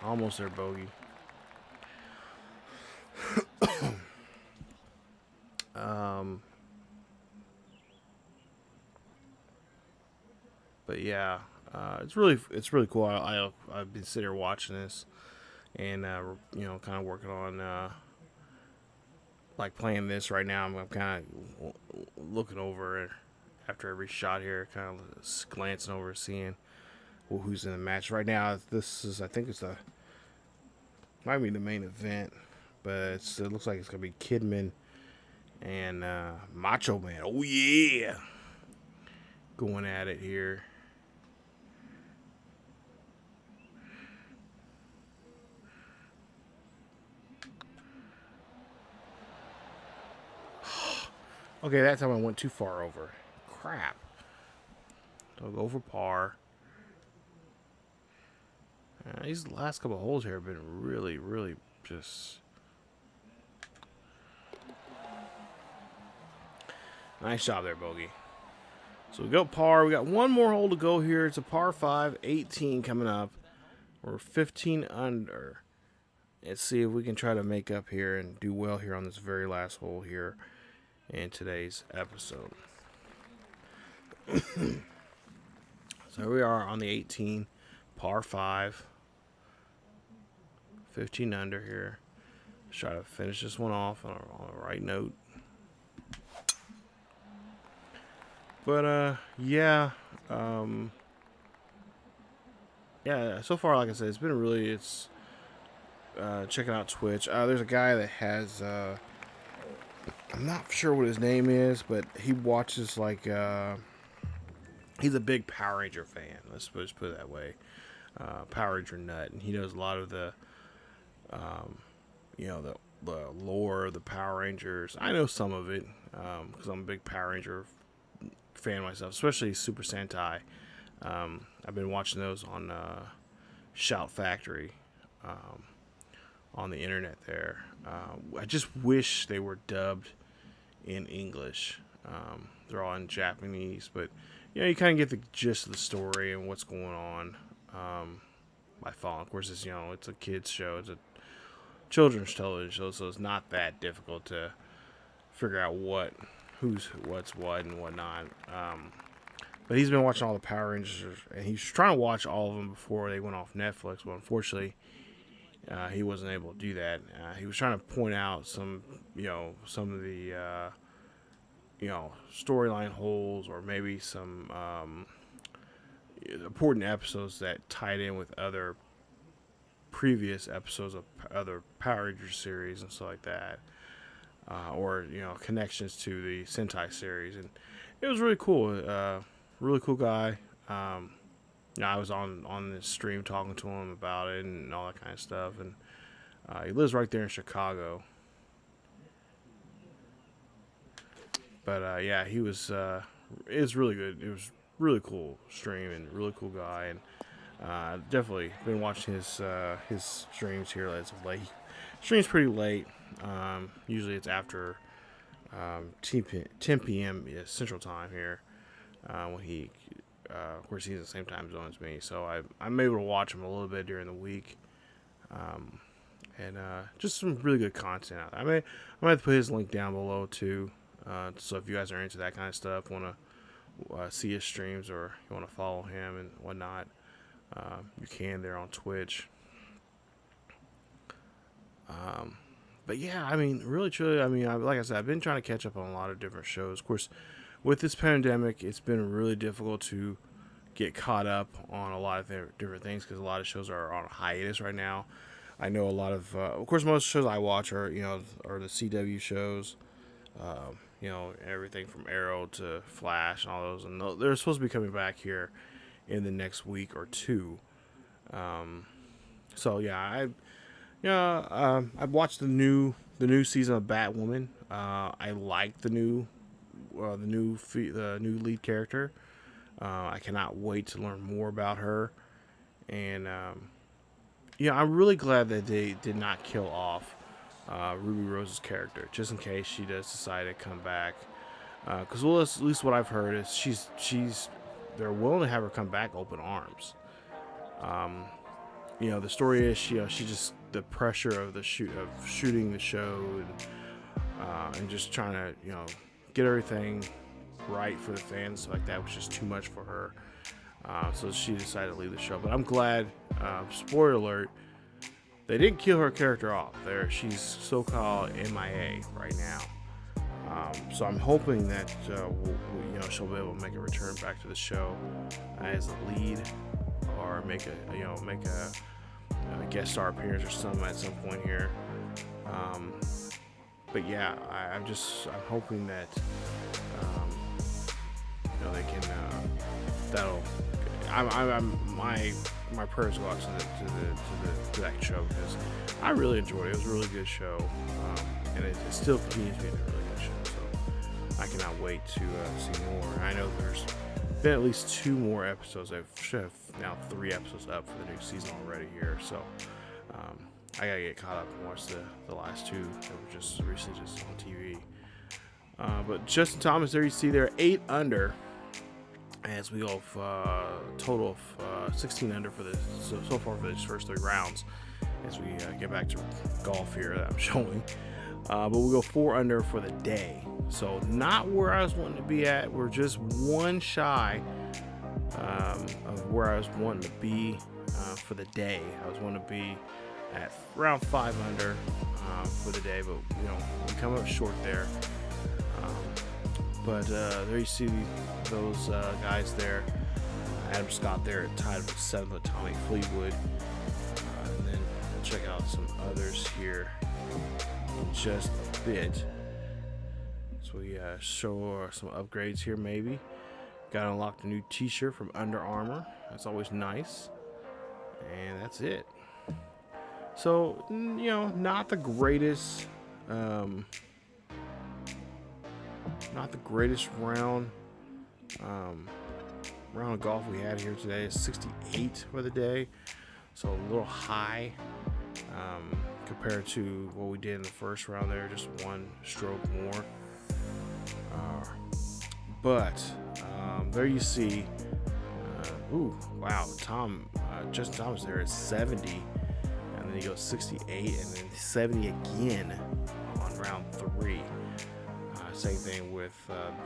Almost there, bogey. But yeah, it's really cool. I've been sitting here watching this, and kind of working on like playing this right now. I'm kind of looking over it after every shot here, kind of glancing over, seeing who's in the match right now. This is, I think it's might be the main event, but it looks like it's gonna be Kidman and Macho Man. Oh yeah, going at it here. Okay, that time I went too far over. Crap. I'll go for par. These last couple of holes here have been really, really just nice job there, bogey. So we go par. We got one more hole to go here. It's a par 5, 18 coming up. We're 15 under. Let's see if we can try to make up here and do well here on this very last hole here in today's episode. So here we are on the 18, par 5, 15 under here. Let's try to finish this one off on a right note. But yeah, so far, like I said, it's checking out Twitch. There's a guy that has I'm not sure what his name is, but he watches like he's a big Power Ranger fan. Let's just put it that way. Power Ranger nut, and he knows a lot of the the lore of the Power Rangers. I know some of it because I'm a big Power Ranger fan myself, especially Super Sentai. I've been watching those on Shout Factory on the internet there. I just wish they were dubbed in English. They're all in Japanese, but you kind of get the gist of the story and what's going on by following. Of course, it's a kids show. It's a children's television show, so it's not that difficult to figure out what's what and whatnot. But he's been watching all the Power Rangers, and he's trying to watch all of them before they went off Netflix. But unfortunately, he wasn't able to do that. He was trying to point out some of the storyline holes, or maybe some important episodes that tied in with other previous episodes of other Power Rangers series and stuff like that, or connections to the Sentai series, and it was really cool. Really cool guy. I was on this stream talking to him about it and all that kind of stuff, and he lives right there in Chicago. But yeah, he was. It was really good. It was really cool stream and really cool guy, and definitely been watching his streams here as of late. He streams pretty late. Usually it's after 10 p.m. Central Time here when he. Of course, he's in the same time zone as me, so I'm able to watch him a little bit during the week, and just some really good content out there. I might have to put his link down below too, so if you guys are into that kind of stuff, want to see his streams, or you want to follow him and whatnot, you can there on Twitch. But yeah, really, truly, like I said, I've been trying to catch up on a lot of different shows. Of course, with this pandemic, it's been really difficult to get caught up on a lot of different things because a lot of shows are on hiatus right now. I know a lot of course, most shows I watch are the CW shows, everything from Arrow to Flash and all those, and they're supposed to be coming back here in the next week or two. So yeah, I've watched the new season of Batwoman. I like the new lead character. I cannot wait to learn more about her, and I'm really glad that they did not kill off Ruby Rose's character, just in case she does decide to come back. Because at least what I've heard is they're willing to have her come back open arms. The story is she just the pressure of shooting the show and just trying to get everything right for the fans like that was just too much for her. So she decided to leave the show. But I'm glad. Spoiler alert. They didn't kill her character off. She's so-called MIA right now. So I'm hoping that she'll be able to make a return back to the show as a lead, or make a guest star appearance or something at some point here. But yeah, I'm hoping that they can. My prayers go out to that show, because I really enjoyed it. It was a really good show, and it still continues to be a really good show. So I cannot wait to see more. I know there's been at least 2 more episodes. I should have now 3 episodes up for the new season already here. So I gotta get caught up and watch the last 2 that were just recently just on TV. But Justin Thomas, there you see there, 8 under. As we go total of 16 under for so far for these first 3 rounds. As we get back to golf here that I'm showing, but we'll go 4 under for the day. So not where I was wanting to be at. We're just 1 shy of where I was wanting to be for the day. I was wanting to be at around 5 under for the day, but we come up short there. But there you see those guys there. Adam Scott there tied with 7th with Tommy Fleetwood. And then we'll check out some others here in just a bit. So we show some upgrades here maybe. Got to unlock the new t-shirt from Under Armour. That's always nice. And that's it. So, not the greatest... not the greatest round of golf we had here today. Is 68 for the day, so a little high compared to what we did in the first round there, just 1 stroke more. But there you see, ooh, wow, Justin Thomas there is 70, and then he goes 68, and then 70 again on round 3. Same thing with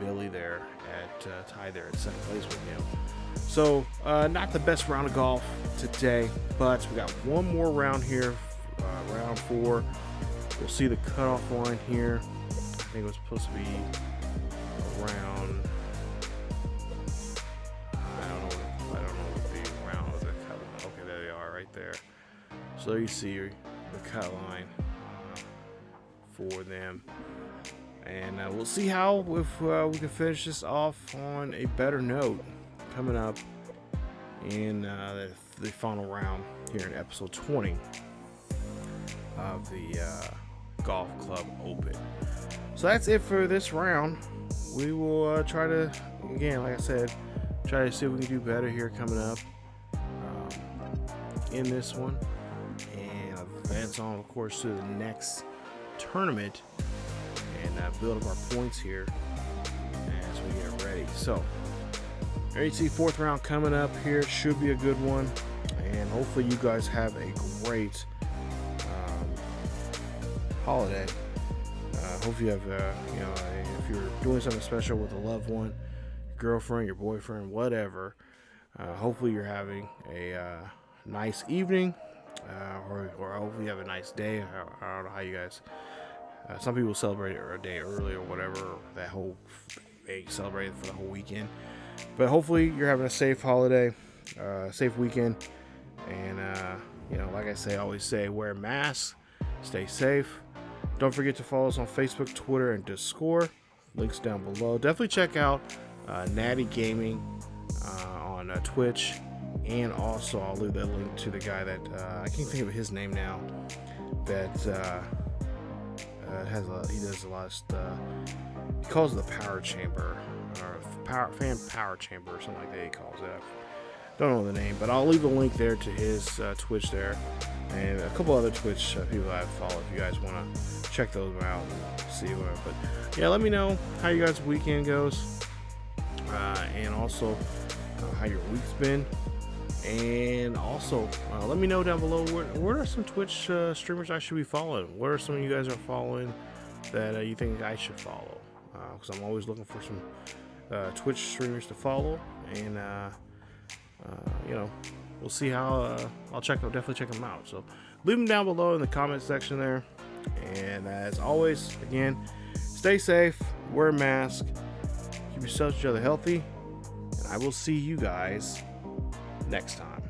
Billy there at tied there at 2nd place with him. So not the best round of golf today, but we got 1 more round here, round 4. We'll see the cutoff line here. I think it was supposed to be around. I don't know what the round of the cut line. Okay, there they are right there. So there you see the cut line for them. And we'll see if we can finish this off on a better note coming up in the final round here in episode 20 of the Golf Club Open. So that's it for this round. We will try to, again, like I said, try to see if we can do better here coming up in this one, and advance on, of course, to the next tournament. And build up our points here as we get ready. So, there you see 4th round coming up here. Should be a good one. And hopefully you guys have a great holiday. Hope you have, if you're doing something special with a loved one, your girlfriend, your boyfriend, whatever. Hopefully you're having a nice evening, or hopefully you have a nice day. I don't know how you guys... some people celebrate it a day early or whatever, that whole they celebrate it for the whole weekend. But hopefully you're having a safe holiday, safe weekend. And, like I always say, wear masks, stay safe. Don't forget to follow us on Facebook, Twitter, and Discord. Links down below. Definitely check out Natty Gaming on Twitch. And also, I'll leave that link to the guy that, I can't think of his name now, that... he does a lot of stuff. He calls it the power chamber, or fan power chamber, or something like that he calls it. Don't know the name, but I'll leave a link there to his Twitch there. and a couple other Twitch people I follow. If you guys want to check those out and see what. But yeah, let me know how you guys' weekend goes, and also how your week's been. And also, let me know down below what are some Twitch streamers I should be following. What are some of you guys are following that you think I should follow? Because I'm always looking for some Twitch streamers to follow, and you know, we'll see how I'll definitely check them out. So leave them down below in the comment section there. And as always, again, stay safe, wear a mask, keep yourselves each other healthy, and I will see you guys next time.